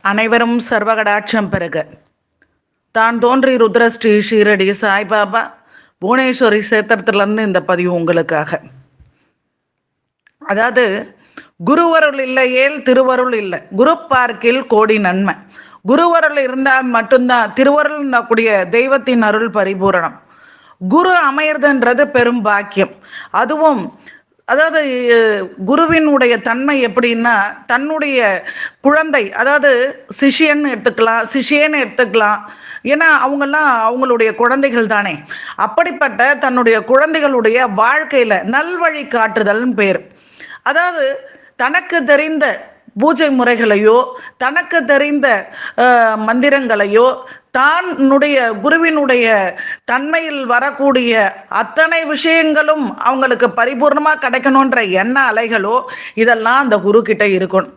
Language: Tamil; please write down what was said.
அனைவரும் சர்வகடாட்சம் பெறுக. தான் தோன்றி ருத்ர ஸ்ரீ ஷீரடி சாய்பாபா புவனேஸ்வரி சேத்திரத்திலிருந்து இந்த பதிவு உங்களுக்காக. அதாவது, குருவருள் இல்லையேல் திருவருள் இல்லை, குரு பார்க்கில் கோடி நன்மை. குருவருள் இருந்தால் மட்டும்தான் திருவருள் கூடிய தெய்வத்தின் அருள் பரிபூரணம். குரு அமையறதுன்றது பெரும் பாக்கியம். அதுவும் அதாவது குருவினுடைய தன்மை எப்படின்னா, தன்னுடைய குழந்தை, அதாவது சிஷியன்னு எடுத்துக்கலாம், சிஷியன்னு எடுத்துக்கலாம். ஏன்னா அவங்கெல்லாம் அவங்களுடைய குழந்தைகள் தானே. அப்படிப்பட்ட தன்னுடைய குழந்தைகளுடைய வாழ்க்கையில நல்வழி காட்டுதல்னு பேர். அதாவது தனக்கு தெரிந்த பூஜை முறைகளையோ, தனக்கு தெரிந்த மந்திரங்களையோ, தன்னுடைய குருவினுடைய தன்மையில் வரக்கூடிய அத்தனை விஷயங்களும் அவங்களுக்கு பரிபூர்ணமா கிடைக்கணுன்ற எண்ண அலைகளோ இதெல்லாம் அந்த குரு கிட்ட இருக்கணும்.